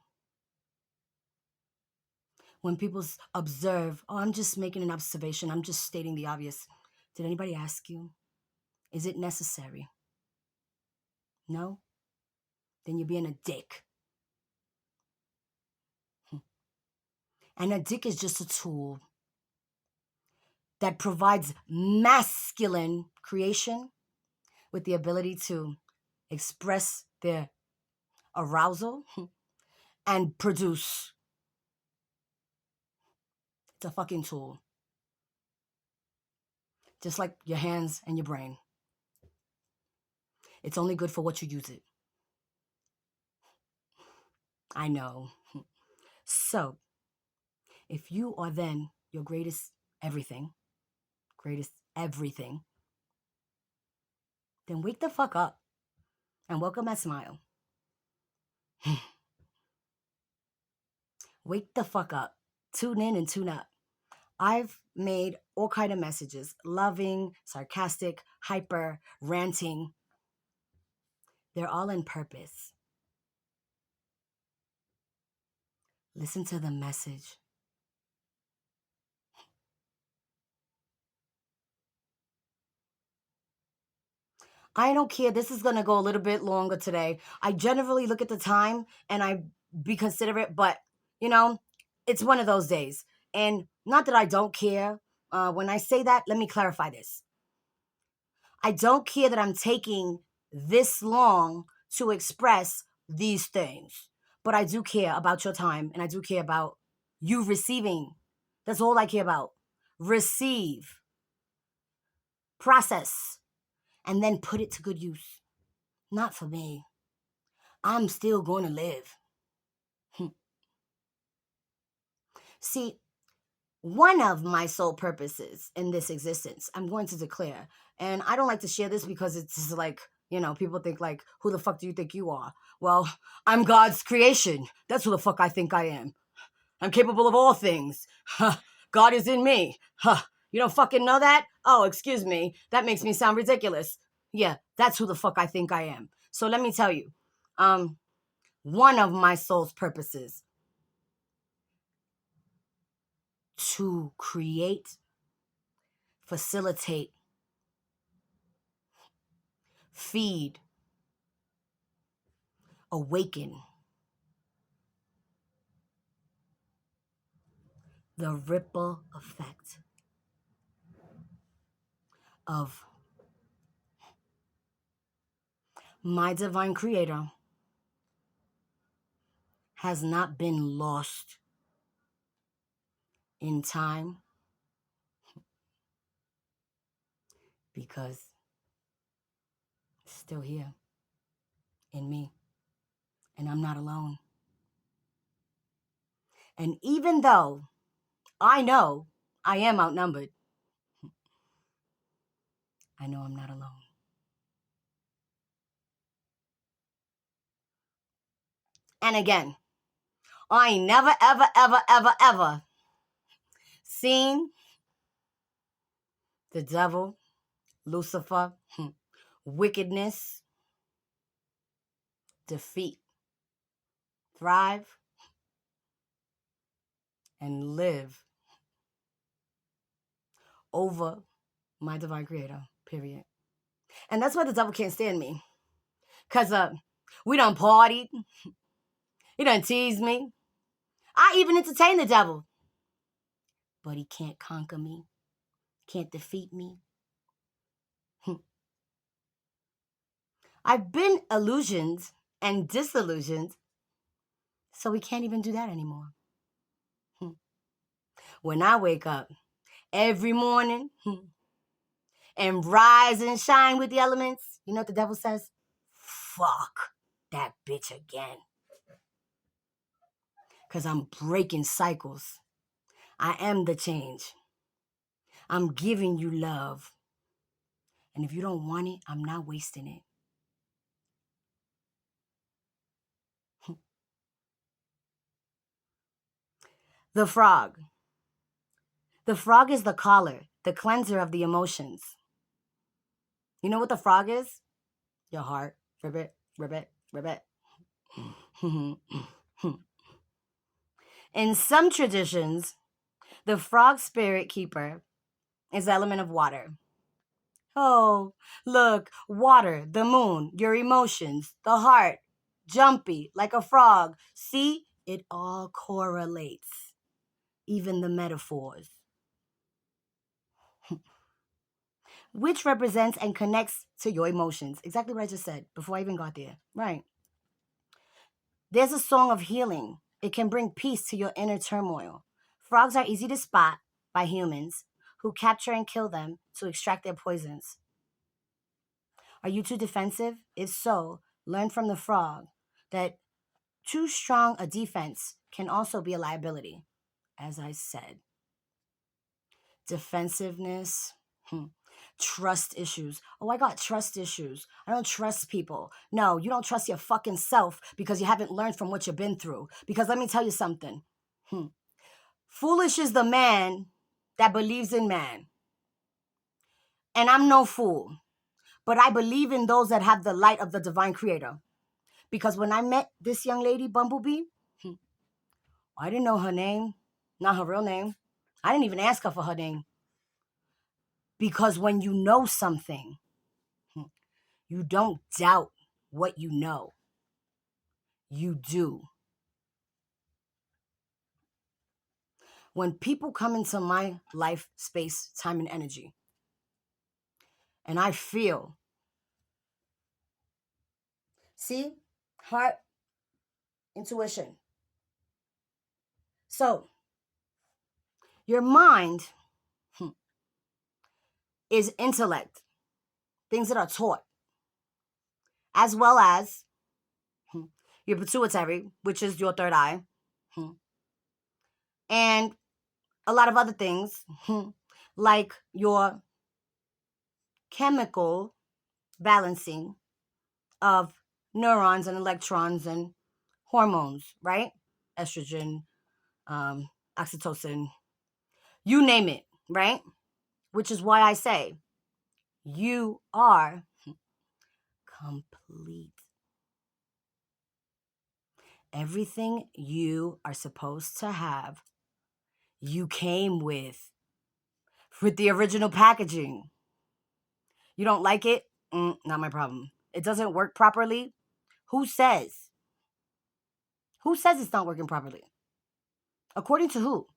when people observe, oh, I'm just making an observation, I'm just stating the obvious. Did anybody ask you? Is it necessary? No? Then you're being a dick. And a dick is just a tool that provides masculine creation with the ability to express their arousal and produce. It's a fucking tool. Just like your hands and your brain. It's only good for what you use it. I know. So, if you are then your greatest everything, then wake the fuck up and welcome that smile. Wake the fuck up. Tune in and tune up. I've made all kind of messages, loving, sarcastic, hyper, ranting. They're all in purpose. Listen to the message. I don't care. This is gonna go a little bit longer today. I generally look at the time and I be considerate, but you know, it's one of those days. And not that I don't care. When I say that, let me clarify this. I don't care that I'm taking this long to express these things, but I do care about your time and I do care about you receiving. That's all I care about. Receive, process, and then put it to good use. Not for me. I'm still going to live. See, one of my sole purposes in this existence, I'm going to declare, and I don't like to share this because it's just like, people think like, who the fuck do you think you are? Well, I'm God's creation. That's who the fuck I think I am. I'm capable of all things. Huh. God is in me. Huh. You don't fucking know that? Oh, excuse me. That makes me sound ridiculous. Yeah, that's who the fuck I think I am. So let me tell you, um, one of my soul's purposes to create, facilitate, feed, awaken the ripple effect of my divine creator has not been lost in time because it's still here in me and I'm not alone. And even though I know I am outnumbered, I know I'm not alone. And again, I ain't never, ever, ever, ever, ever seen the devil, Lucifer, wickedness, defeat, thrive, and live over my divine creator, period. And that's why the devil can't stand me. Because we done partied. He done teased me. I even entertain the devil. But he can't conquer me. Can't defeat me. I've been illusioned and disillusioned. So we can't even do that anymore. When I wake up every morning and rise and shine with the elements, you know what the devil says? Fuck that bitch again. Because I'm breaking cycles. I am the change. I'm giving you love. And if you don't want it, I'm not wasting it. The frog. The frog is the collar, the cleanser of the emotions. You know what the frog is? Your heart. Ribbit, ribbit, ribbit. In some traditions, the frog spirit keeper is the element of water. Oh, look, water, the moon, your emotions, the heart, jumpy, like a frog. See, it all correlates, even the metaphors, which represents and connects to your emotions. Exactly what I just said before I even got there. Right. There's a song of healing. It can bring peace to your inner turmoil. Frogs are easy to spot by humans who capture and kill them to extract their poisons. Are you too defensive? If so, learn from the frog that too strong a defense can also be a liability. As I said, defensiveness, trust issues. Oh, I got trust issues. I don't trust people. No, you don't trust your fucking self because you haven't learned from what you've been through. Because let me tell you something. Foolish is the man that believes in man. And I'm no fool, but I believe in those that have the light of the divine creator. Because when I met this young lady, Bumblebee, I didn't know her name, not her real name. I didn't even ask her for her name. Because when you know something, You don't doubt what you know. You do. When people come into my life, space, time, and energy, and I feel, see, heart, intuition. So, your mind is intellect, things that are taught, as well as your pituitary, which is your third eye, and a lot of other things, like your chemical balancing of neurons and electrons and hormones, right? Estrogen, um, oxytocin, you name it, right? Which is why I say you are complete. Everything you are supposed to have, you came with the original packaging. You don't like it? Not my problem. It doesn't work properly? Who says? Who says it's not working properly? According to who?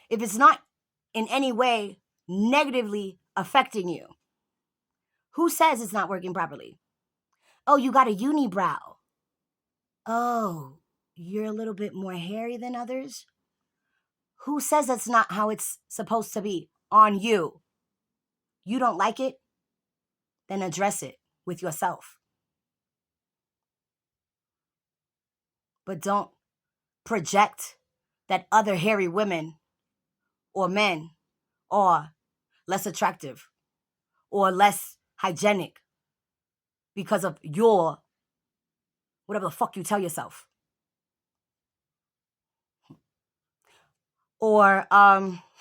If it's not in any way negatively affecting you, who says it's not working properly? Oh, you got a unibrow. Oh, you're a little bit more hairy than others? Who says that's not how it's supposed to be on you? You don't like it? Then address it with yourself. But don't project that other hairy women or men are less attractive or less hygienic because of your whatever the fuck you tell yourself. Or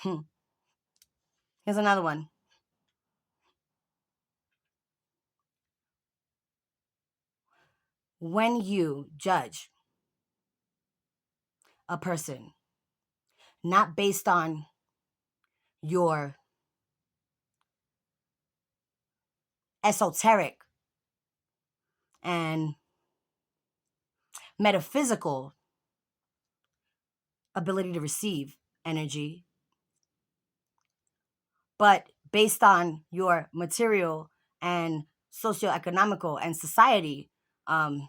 here's another one. When you judge a person not based on your esoteric and metaphysical ability to receive energy, but based on your material and socioeconomical and society um,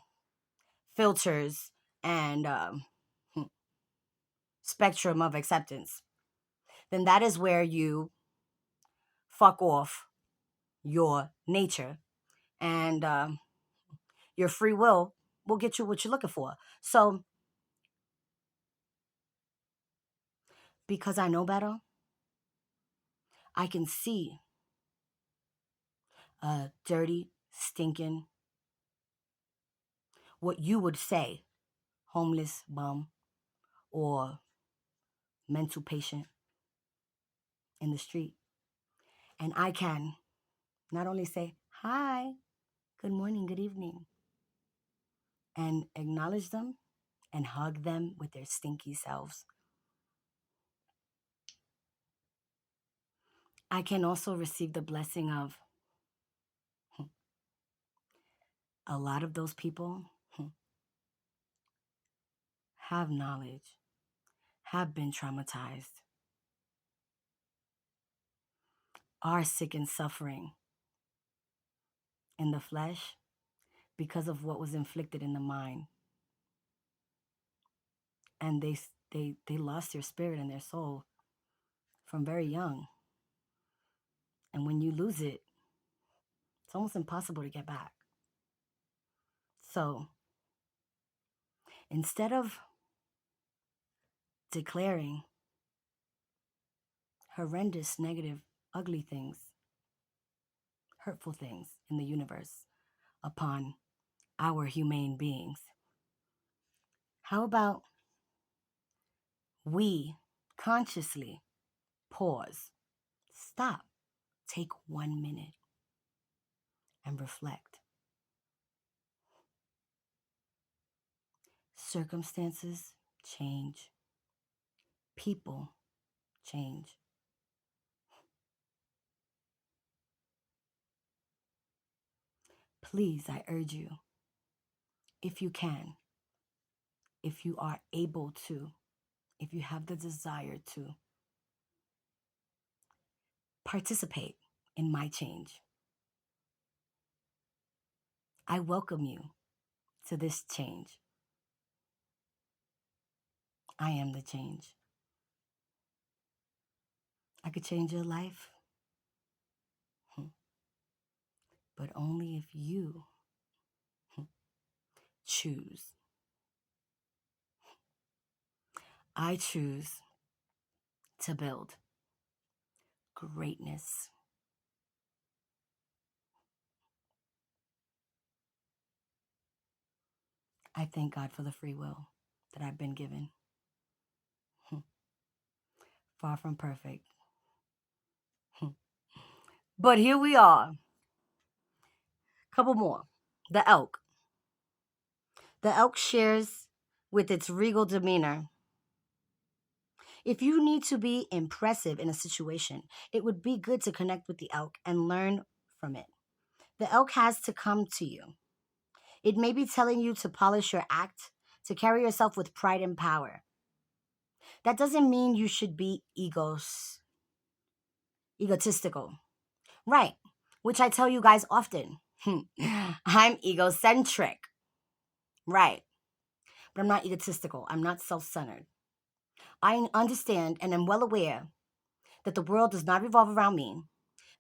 filters and spectrum of acceptance, then that is where you fuck off your nature and your free will get you what you're looking for. So, because I know better, I can see a dirty, stinking, what you would say, homeless bum or mental patient in the street. And I can not only say, hi, good morning, good evening, and acknowledge them and hug them with their stinky selves. I can also receive the blessing of a lot of those people have knowledge, have been traumatized, are sick and suffering in the flesh because of what was inflicted in the mind. And they lost their spirit and their soul from very young. And when you lose it, it's almost impossible to get back. So instead of declaring horrendous, negative, ugly things, hurtful things in the universe upon our humane beings, how about we consciously pause, stop, take 1 minute and reflect? Circumstances change, people change. please, I urge you, if you can, if you are able to, if you have the desire to, participate in my change. I welcome you to this change. I am the change. I could change your life, but only if you choose. I choose to build greatness. I thank God for the free will that I've been given. Far from perfect. But here we are. Couple more. The elk. The elk shares with its regal demeanor. If you need to be impressive in a situation, it would be good to connect with the elk and learn from it. The elk has to come to you. It may be telling you to polish your act, to carry yourself with pride and power. That doesn't mean you should be egotistical. Right, which I tell you guys often. I'm egocentric. Right, but I'm not egotistical. I'm not self centered. I understand and am well aware that the world does not revolve around me.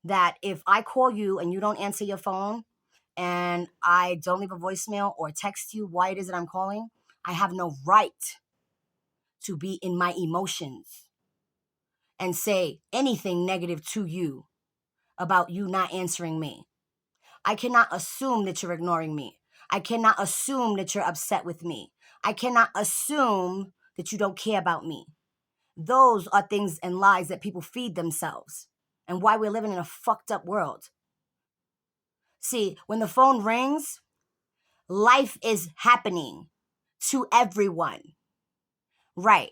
That if I call you and you don't answer your phone and I don't leave a voicemail or text you why it is that I'm calling, I have no right to be in my emotions and say anything negative to you about you not answering me. I cannot assume that you're ignoring me. I cannot assume that you're upset with me. I cannot assume that you don't care about me. Those are things and lies that people feed themselves and why we're living in a fucked up world. See, when the phone rings, life is happening to everyone. Right.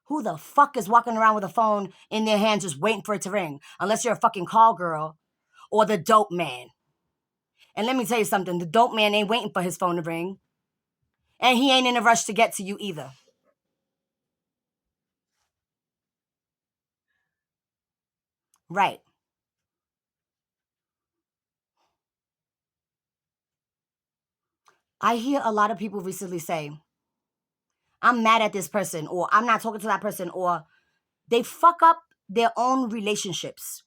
Who the fuck is walking around with a phone in their hand just waiting for it to ring? Unless you're a fucking call girl or the dope man. And let me tell you something, the dope man ain't waiting for his phone to ring. And he ain't in a rush to get to you either. Right. I hear a lot of people recently say, I'm mad at this person, or I'm not talking to that person, or they fuck up their own relationships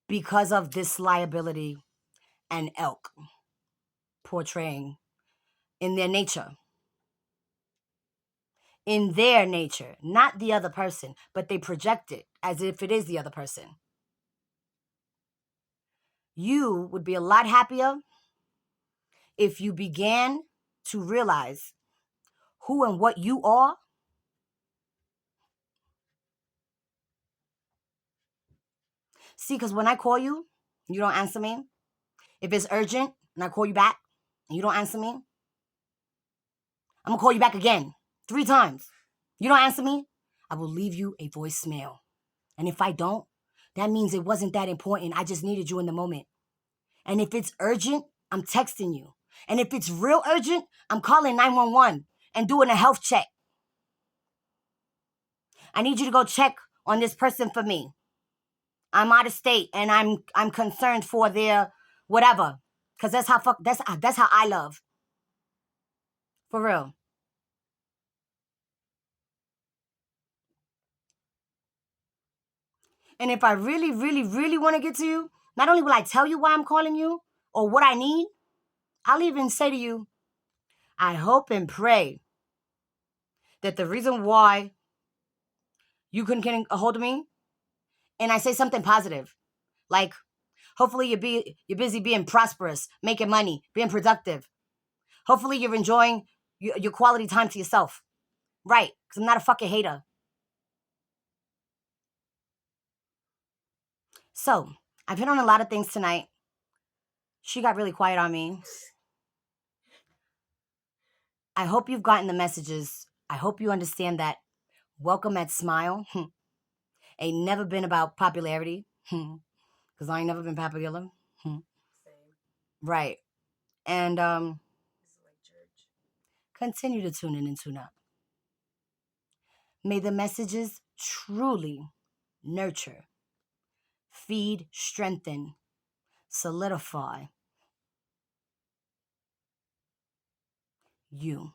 because of this liability and elk portraying in their nature. In their nature, not the other person, but they project it as if it is the other person. You would be a lot happier if you began to realize who and what you are. See, because when I call you, you don't answer me. If it's urgent and I call you back and you don't answer me, I'm going to call you back again 3 times. You don't answer me, I will leave you a voicemail. And if I don't, that means it wasn't that important. I just needed you in the moment. And if it's urgent, I'm texting you. And if it's real urgent, I'm calling 911 and doing a health check. I need you to go check on this person for me. I'm out of state and I'm concerned for their whatever. Cause that's how I love. For real. And if I really, really, really want to get to you, not only will I tell you why I'm calling you or what I need, I'll even say to you, I hope and pray that the reason why you couldn't get a hold of me, and I say something positive, like hopefully you're busy being prosperous, making money, being productive. Hopefully you're enjoying your quality time to yourself. Right, because I'm not a fucking hater. So, I've hit on a lot of things tonight. She got really quiet on me. I hope you've gotten the messages. I hope you understand that welcome at Smile. Ain't never been about popularity. Because I ain't never been popular. Same. Right. And This is like church. continue to tune in and tune up. May the messages truly nurture, feed, strengthen, solidify you.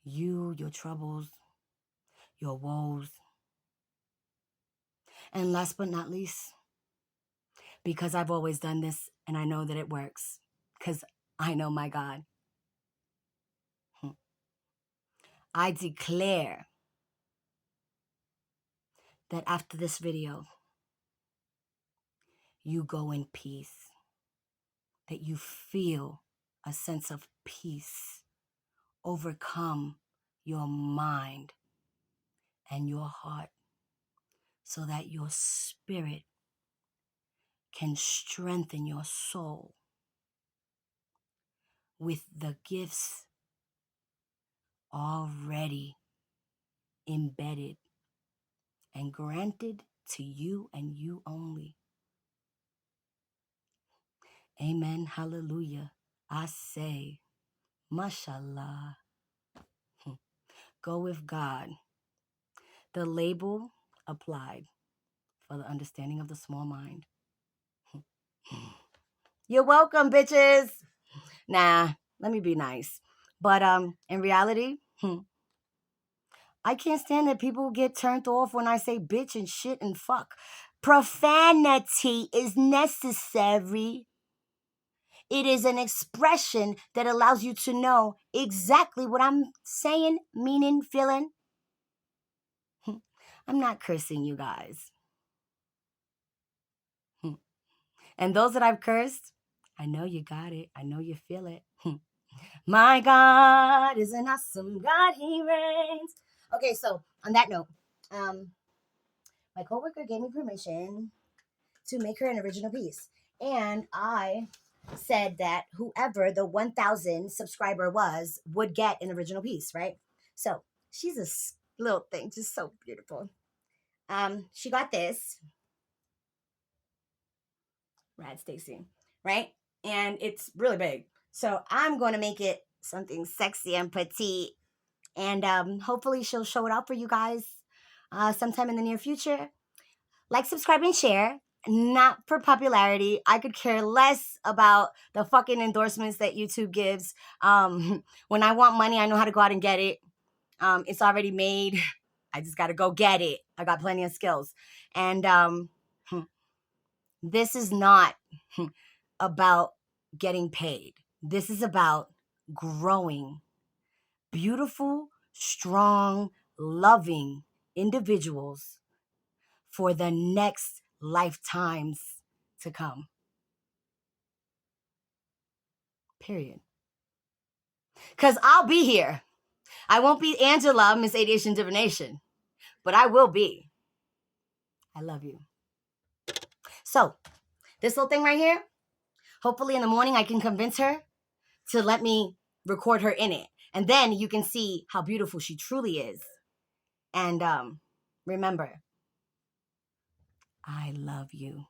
You, your troubles, your woes. And last but not least, because I've always done this and I know that it works, because I know my God, I declare that after this video, you go in peace, that you feel a sense of peace overcome your mind and your heart so that your spirit can strengthen your soul with the gifts already embedded and granted to you and you only. Amen. Hallelujah. I say, mashallah. Go with God. The label applied for the understanding of the small mind. You're welcome, bitches. Nah, let me be nice. But in reality, I can't stand that people get turned off when I say bitch and shit and fuck. Profanity is necessary. It is an expression that allows you to know exactly what I'm saying, meaning, feeling. I'm not cursing you guys. And those that I've cursed, I know you got it. I know you feel it. My God is an awesome God. He reigns. Okay, so on that note, my coworker gave me permission to make her an original piece. And I said that whoever the 1,000 subscriber was would get an original piece, right? So she's a little thing, just so beautiful. She got this. Rad Stacy, right? And it's really big. So I'm going to make it something sexy and petite. And hopefully she'll show it up for you guys sometime in the near future. Like, subscribe, and share. Not for popularity. I could care less about the fucking endorsements that YouTube gives. When I want money, I know how to go out and get it. It's already made. I just got to go get it. I got plenty of skills. And this is not about getting paid. This is about growing beautiful, strong, loving individuals for the next lifetimes to come. Period. Because I'll be here. I won't be Angela, Miss Aviation Divination, but I will be. I love you. So, this little thing right here, hopefully in the morning I can convince her to let me record her in it. And then you can see how beautiful she truly is. And remember, I love you.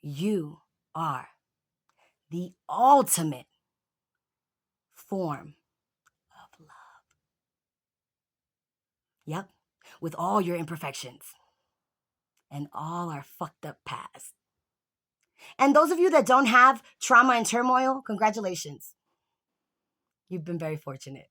You are the ultimate form of love. Yep, with all your imperfections and all our fucked up past. And those of you that don't have trauma and turmoil, congratulations. You've been very fortunate.